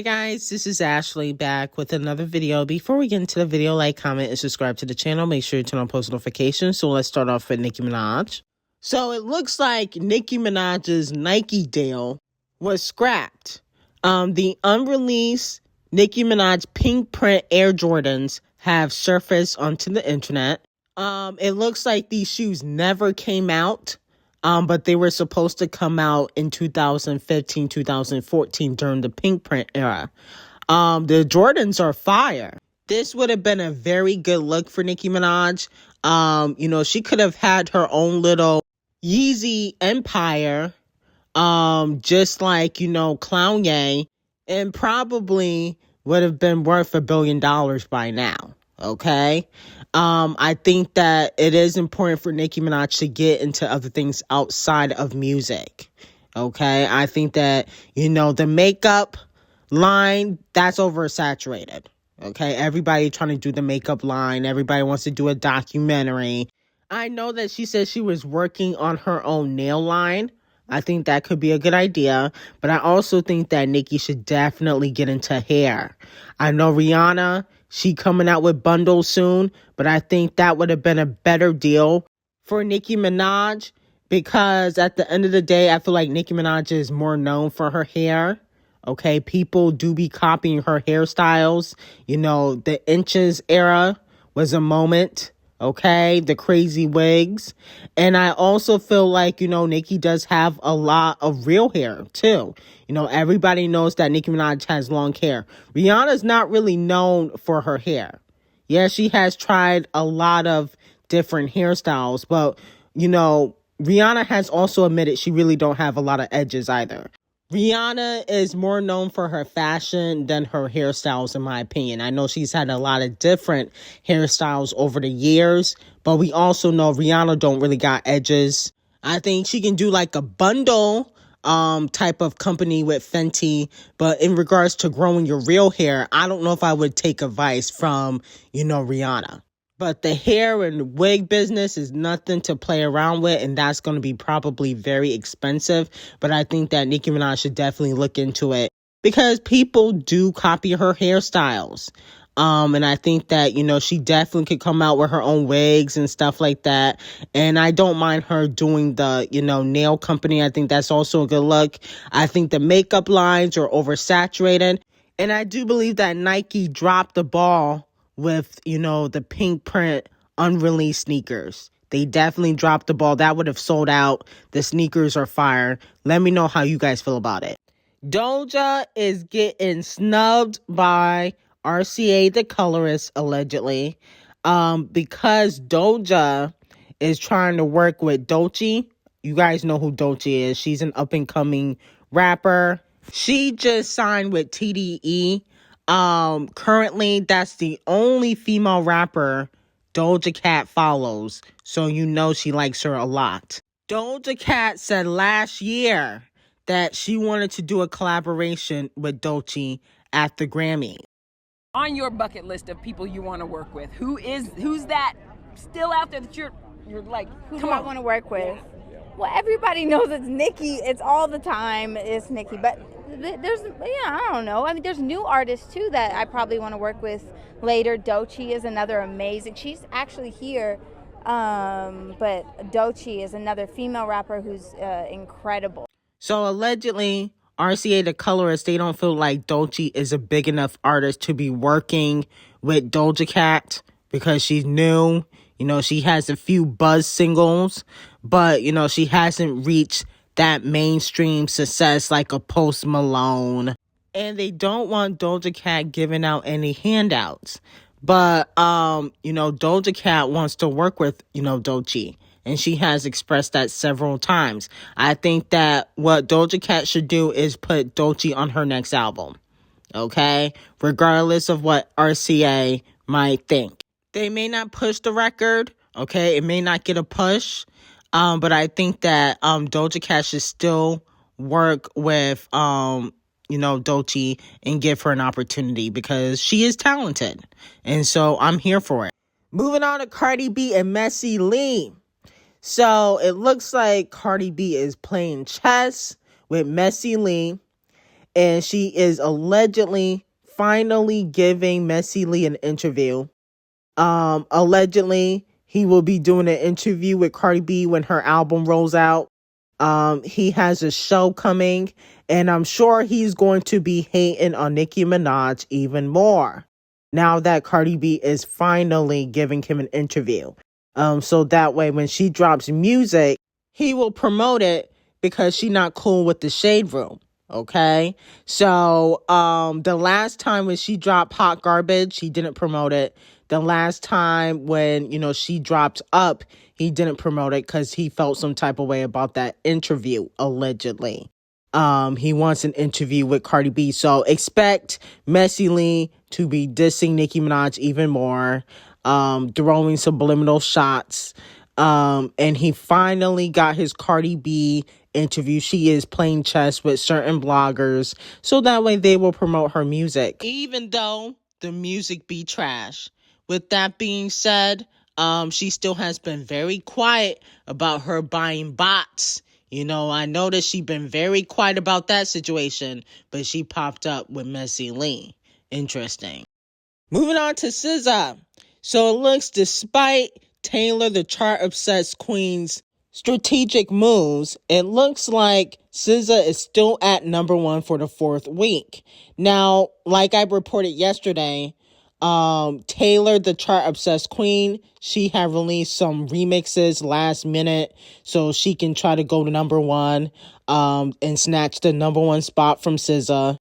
guys, this is Ashley back with another video. Before we get into the video, like, comment, and subscribe to the channel. Make sure you turn on post notifications. So let's start off with Nicki Minaj. So it looks like Nicki Minaj's Nike deal was scrapped. The unreleased Nicki Minaj pink print Air Jordans have surfaced onto the internet. It looks like these shoes never came out. But they were supposed to come out in 2015, 2014 during the pink print era. The Jordans are fire. This would have been a very good look for Nicki Minaj. She could have had her own little Yeezy empire, just like, Kanye, and probably would have been worth $1 billion by now. Okay. I think that it is important for Nicki Minaj to get into other things outside of music. Okay. I think that, the makeup line, that's oversaturated. Okay. Everybody trying to do the makeup line. Everybody wants to do a documentary. I know that she said she was working on her own nail line. I think that could be a good idea. But I also think that Nicki should definitely get into hair. I know Rihanna, she coming out with bundles soon, but I think that would have been a better deal for Nicki Minaj, because at the end of the day, I feel like Nicki Minaj is more known for her hair. Okay, people do be copying her hairstyles. The inches era was a moment. Okay, the crazy wigs. And I also feel like, Nicki does have a lot of real hair too. Everybody knows that Nicki Minaj has long hair. Rihanna's not really known for her hair. Yeah, she has tried a lot of different hairstyles, but, Rihanna has also admitted she really don't have a lot of edges either. Rihanna is more known for her fashion than her hairstyles, in my opinion. I know she's had a lot of different hairstyles over the years, but we also know Rihanna don't really got edges. I think she can do like a bundle type of company with Fenty, but in regards to growing your real hair, I don't know if I would take advice from, Rihanna. But the hair and wig business is nothing to play around with, and that's going to be probably very expensive. But I think that Nicki Minaj should definitely look into it, because people do copy her hairstyles. And I think that, she definitely could come out with her own wigs and stuff like that. And I don't mind her doing the, nail company. I think that's also a good look. I think the makeup lines are oversaturated. And I do believe that Nike dropped the ball with, the pink print unreleased sneakers. They definitely dropped the ball. That would have sold out. The sneakers are fire. Let me know how you guys feel about it. D0JA is getting snubbed by RCA, the colorist, allegedly, because D0JA is trying to work with D0JA. You guys know who D0JA is. She's an up-and-coming rapper. She just signed with TDE. Currently, that's the only female rapper Doja Cat follows, so she likes her a lot. Doja Cat said last year that she wanted to do a collaboration with D0JA at the Grammys. On your bucket list of people you want to work with, who's that still out there that you're like, who do I want to work with? Well, everybody knows it's Nicki. It's all the time. It's Nicki, but I don't know. I mean, there's new artists too that I probably want to work with later. D0JA is another amazing. She's actually here, but D0JA is another female rapper who's incredible. So allegedly, RCA, the colorist, they don't feel like D0JA is a big enough artist to be working with Doja Cat because she's new. She has a few buzz singles, but, she hasn't reached that mainstream success like a Post Malone. And they don't want Doja Cat giving out any handouts. But, Doja Cat wants to work with, D0JA. And she has expressed that several times. I think that what Doja Cat should do is put D0JA on her next album. Okay? Regardless of what RCA might think. They may not push the record. Okay? It may not get a push. But I think that Doja Cat should still work with D0JA and give her an opportunity, because she is talented. And so I'm here for it. Moving on to Cardi B and Messy Lee. So it looks like Cardi B is playing chess with Messy Lee. and she is allegedly finally giving Messy Lee an interview. Allegedly, he will be doing an interview with Cardi B when her album rolls out. He has a show coming, and I'm sure he's going to be hating on Nicki Minaj even more now that Cardi B is finally giving him an interview. So that way when she drops music, he will promote it because she's not cool with the Shade Room. Okay. So, the last time when she dropped Hot Garbage, he didn't promote it. The last time when, she dropped Up, he didn't promote it because he felt some type of way about that interview, allegedly. He wants an interview with Cardi B. So expect Messy Lee to be dissing Nicki Minaj even more, throwing subliminal shots. And he finally got his Cardi B interview. She is playing chess with certain bloggers, so that way they will promote her music, even though the music be trash. With that being said, she still has been very quiet about her buying bots. I noticed she been very quiet about that situation, but she popped up with Messy Lee. Interesting. Moving on to SZA. So it looks, despite Taylor, the chart-obsessed queen's strategic moves, it looks like SZA is still at number 1 for the 4th week. Now, like I reported yesterday, Taylor, the chart-obsessed queen, she had released some remixes last minute so she can try to go to number 1 and snatch the number 1 spot from SZA.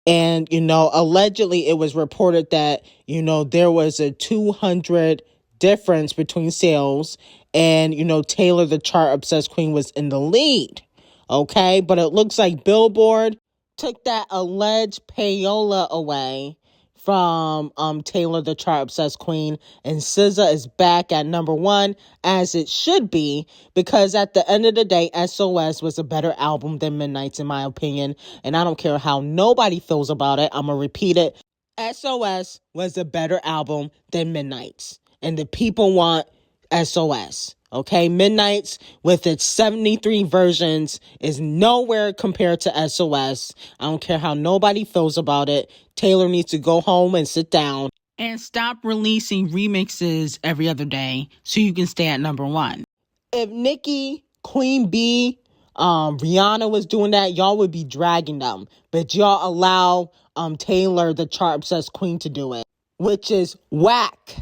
And, allegedly it was reported that, there was a 200 difference between sales, and, Taylor, the chart-obsessed queen, was in the lead. Okay, but it looks like Billboard took that alleged payola away from Taylor, the chart-obsessed queen, and SZA is back at number 1, as it should be, because at the end of the day, SOS was a better album than Midnight's, in my opinion, and I don't care how nobody feels about it. I'm gonna repeat it. SOS was a better album than Midnight's, and the people want SOS. Okay, Midnight's with its 73 versions is nowhere compared to SOS. I don't care how nobody feels about it. Taylor needs to go home and sit down and stop releasing remixes every other day so you can stay at number 1. If Nicki, Queen B, Rihanna was doing that, y'all would be dragging them. But y'all allow Taylor, the chart-obsessed queen, to do it, which is whack.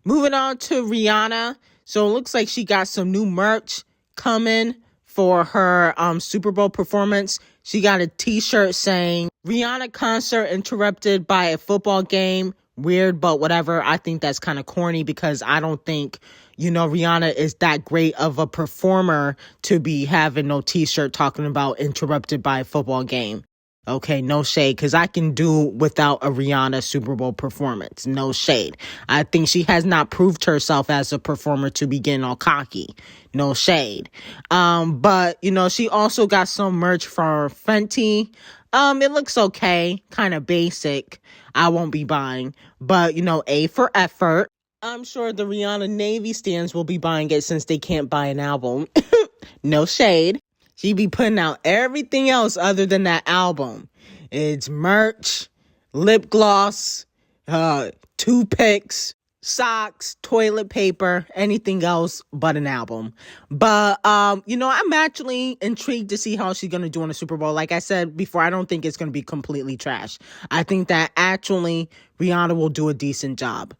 Moving on to Rihanna. So it looks like she got some new merch coming for her Super Bowl performance. She got a t-shirt saying, "Rihanna concert interrupted by a football game. Weird, but whatever." I think that's kind of corny because I don't think, Rihanna is that great of a performer to be having no t-shirt talking about interrupted by a football game. Okay, no shade, because I can do without a Rihanna Super Bowl performance. No shade. I think she has not proved herself as a performer to be getting all cocky. No shade. But, she also got some merch for Fenty. It looks okay, kind of basic. I won't be buying. But, A for effort. I'm sure the Rihanna Navy stands will be buying it since they can't buy an album. No shade. She be putting out everything else other than that album. It's merch, lip gloss, toothpicks, socks, toilet paper, anything else but an album. But, I'm actually intrigued to see how she's going to do on the Super Bowl. Like I said before, I don't think it's going to be completely trash. I think that actually Rihanna will do a decent job.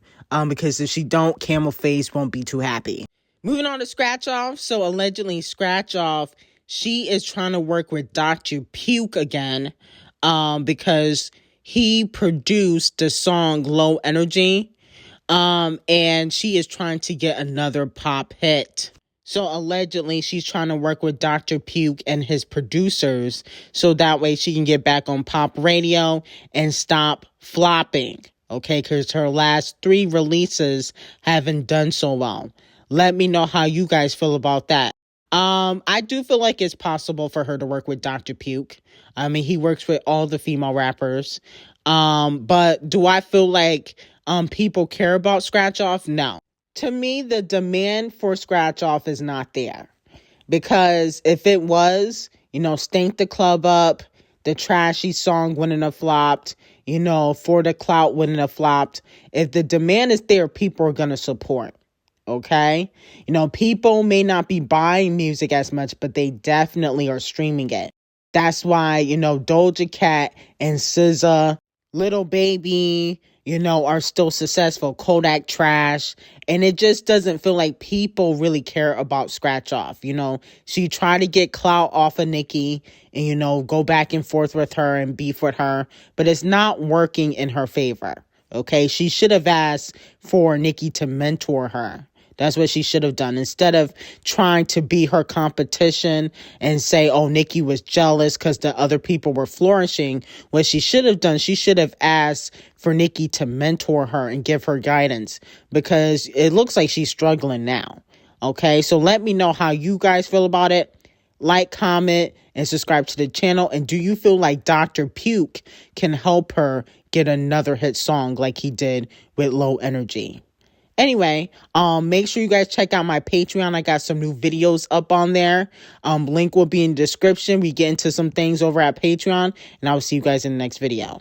Because if she don't, Camel Face won't be too happy. Moving on to Scratch Off. So allegedly Scratch Off, she is trying to work with Dr. Puke again, because he produced the song Low Energy, and she is trying to get another pop hit. So allegedly she's trying to work with Dr. Puke and his producers so that way she can get back on pop radio and stop flopping. Okay, because her last 3 releases haven't done so well. Let me know how you guys feel about that. I do feel like it's possible for her to work with Dr. Puke. I mean, he works with all the female rappers. But do I feel like people care about Scratch Off? No. To me, the demand for Scratch Off is not there. Because if it was, Stank the Club Up, the trashy song wouldn't have flopped. You know, For the Clout wouldn't have flopped. If the demand is there, people are going to support. Okay? You know, people may not be buying music as much, but they definitely are streaming it. That's why, you know, Doja Cat and SZA, Little Baby, you know, are still successful. Kodak Trash. And it just doesn't feel like people really care about Scratch Off. You know, she tried to get clout off of Nicki and, you know, go back and forth with her and beef with her. But it's not working in her favor. Okay? She should have asked for Nicki to mentor her. That's what she should have done. Instead of trying to be her competition and say, oh, Nicki was jealous because the other people were flourishing. What she should have done, she should have asked for Nicki to mentor her and give her guidance, because it looks like she's struggling now. Okay, so let me know how you guys feel about it. Like, comment, and subscribe to the channel. And do you feel like Dr. Puke can help her get another hit song like he did with Low Energy? Anyway, make sure you guys check out my Patreon. I got some new videos up on there. Link will be in the description. We get into some things over at Patreon, and I will see you guys in the next video.